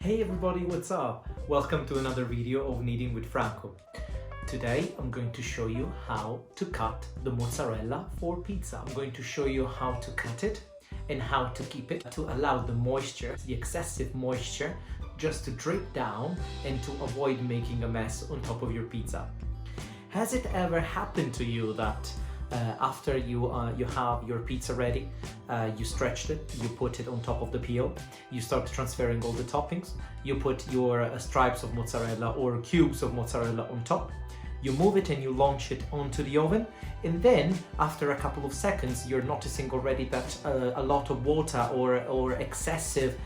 Hey everybody, what's up? Welcome to another video of Kneading with Franco. Today I'm going to show you how to cut the mozzarella for pizza. I'm going to show you how to cut it and how to keep it to allow the moisture, the excessive moisture, just to drip down and to avoid making a mess on top of your pizza. Has it ever happened to you that after you have your pizza ready, you stretched it, you put it on top of the peel, you start transferring all the toppings, you put your stripes of mozzarella or cubes of mozzarella on top, you move it and you launch it onto the oven, and then after a couple of seconds you're noticing already that a lot of water or excessive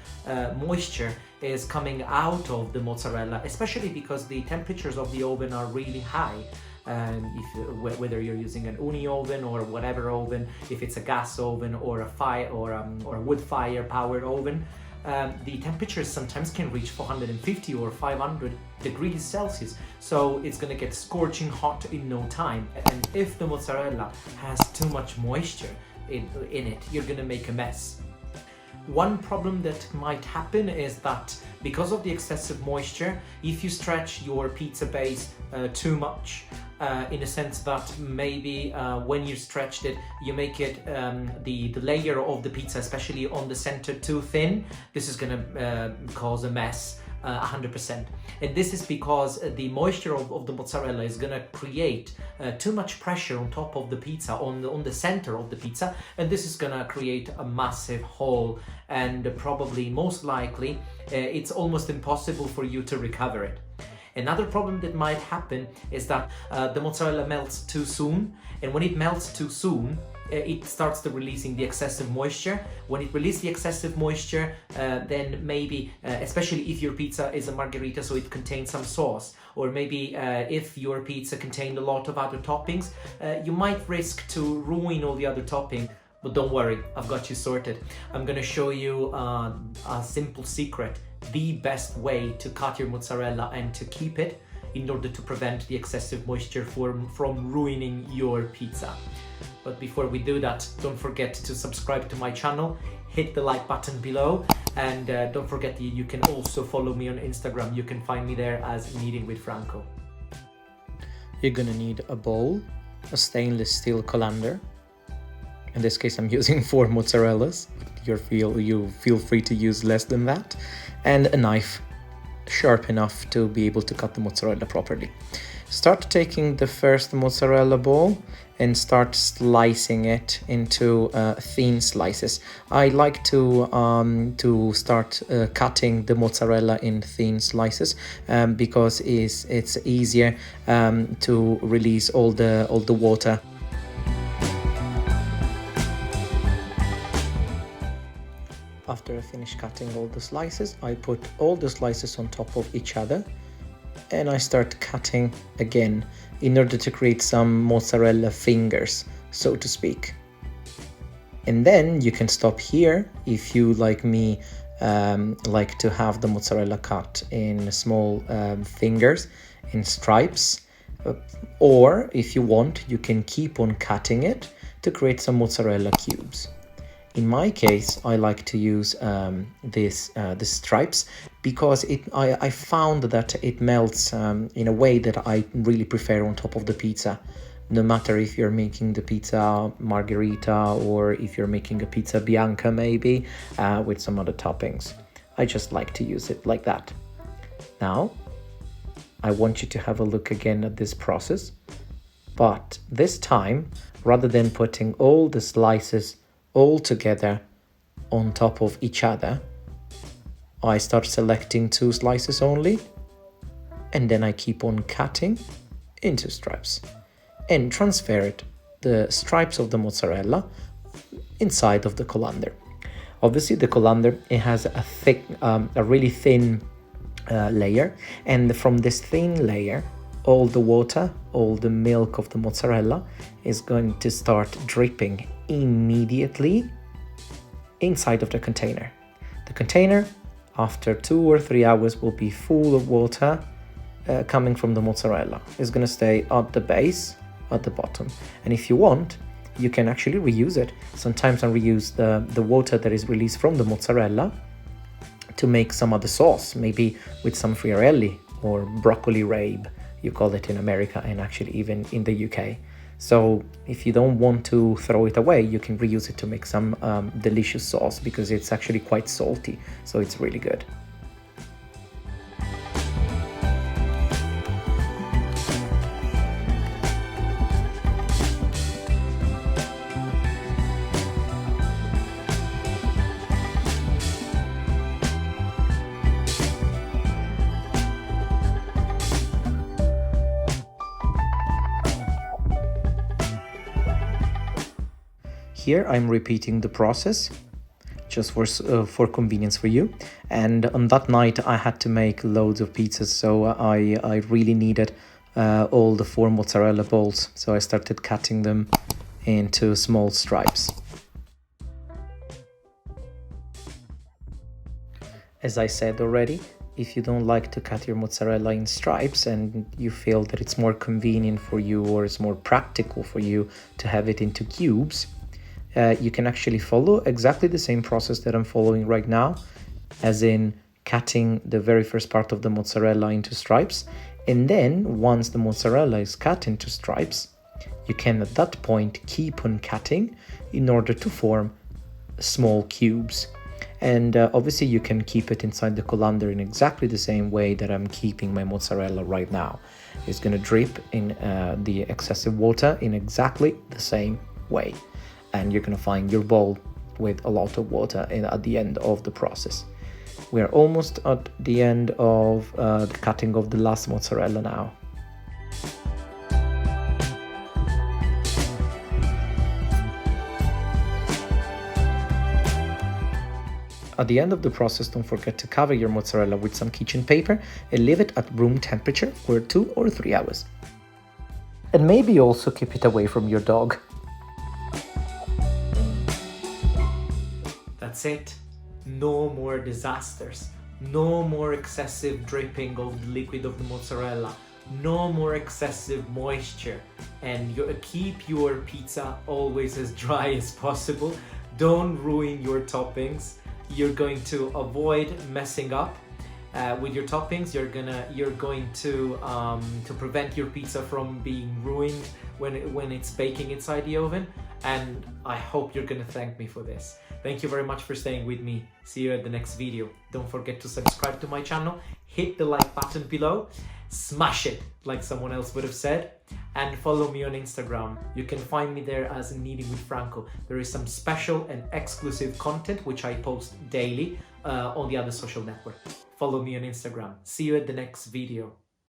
moisture is coming out of the mozzarella, especially because the temperatures of the oven are really high. Whether you're using an uni oven or whatever oven, if it's a gas oven or a fire or a wood fire powered oven, the temperatures sometimes can reach 450 or 500 degrees Celsius. So it's gonna get scorching hot in no time. And if the mozzarella has too much moisture in it, you're gonna make a mess. One problem that might happen is that because of the excessive moisture, if you stretch your pizza base too much, in a sense that maybe when you stretched it, you make it the layer of the pizza, especially on the center, too thin, this is gonna cause a mess 100%. And this is because the moisture of the mozzarella is gonna create too much pressure on top of the pizza, on the center of the pizza, and this is gonna create a massive hole, and probably most likely it's almost impossible for you to recover it. Another problem that might happen is that the mozzarella melts too soon, and when it melts too soon, it starts to releasing the excessive moisture. When it releases the excessive moisture, then maybe, especially if your pizza is a margherita, so it contains some sauce, or maybe if your pizza contained a lot of other toppings, you might risk to ruin all the other toppings. But don't worry, I've got you sorted. I'm gonna show you a simple secret, the best way to cut your mozzarella and to keep it in order to prevent the excessive moisture from ruining your pizza. But before we do that, don't forget to subscribe to my channel, hit the like button below, and don't forget that you can also follow me on Instagram. You can find me there as Kneading with Franco. You're gonna need a bowl, a stainless steel colander. In this case, I'm using 4 mozzarellas. You feel free to use less than that, and a knife sharp enough to be able to cut the mozzarella properly. Start taking the first mozzarella ball and start slicing it into thin slices. I like to start cutting the mozzarella in thin slices because it's easier to release all the water. After I finish cutting all the slices, I put all the slices on top of each other and I start cutting again in order to create some mozzarella fingers, so to speak. And then you can stop here if you, like me, like to have the mozzarella cut in small fingers, in stripes, or if you want, you can keep on cutting it to create some mozzarella cubes. In my case, I like to use the stripes because I found that it melts in a way that I really prefer on top of the pizza. No matter if you're making the pizza margherita or if you're making a pizza bianca maybe with some other toppings. I just like to use it like that. Now, I want you to have a look again at this process, but this time, rather than putting all the slices all together on top of each other, I start selecting 2 slices only, and then I keep on cutting into stripes and transfer the stripes of the mozzarella inside of the colander. Obviously the colander, it has a really thin layer, and from this thin layer all the water, all the milk of the mozzarella is going to start dripping immediately inside of the container. The container, after 2 or 3 hours, will be full of water coming from the mozzarella. It's going to stay at the base, at the bottom. And if you want, you can actually reuse it. Sometimes I reuse the water that is released from the mozzarella to make some other sauce, maybe with some fiorelli or broccoli rabe, you call it in America and actually even in the UK. So if you don't want to throw it away, you can reuse it to make some delicious sauce, because it's actually quite salty, so it's really good. Here I'm repeating the process just for convenience for you. And on that night I had to make loads of pizzas, so I really needed all the 4 mozzarella balls, so I started cutting them into small stripes. As I said already, if you don't like to cut your mozzarella in stripes and you feel that it's more convenient for you, or it's more practical for you to have it into cubes, you can actually follow exactly the same process that I'm following right now, as in cutting the very first part of the mozzarella into stripes. And then once the mozzarella is cut into stripes, you can at that point keep on cutting in order to form small cubes. And obviously you can keep it inside the colander in exactly the same way that I'm keeping my mozzarella right now. It's going to drip in the excessive water in exactly the same way. And you're going to find your bowl with a lot of water at the end of the process. We are almost at the end of the cutting of the last mozzarella now. At the end of the process, don't forget to cover your mozzarella with some kitchen paper and leave it at room temperature for 2 or 3 hours. And maybe also keep it away from your dog. That's it. No more disasters. No more excessive dripping of the liquid of the mozzarella. No more excessive moisture. And keep your pizza always as dry as possible. Don't ruin your toppings. You're going to avoid messing up with your toppings. You're going to prevent your pizza from being ruined when it's baking inside the oven. And I hope you're gonna thank me for this. Thank you very much for staying with me. See you at the next video. Don't forget to subscribe to my channel, hit the like button below, smash it like someone else would have said, and follow me on Instagram. You can find me there as Kneading with Franco. There is some special and exclusive content which I post daily on the other social network. Follow me on Instagram. See you at the next video.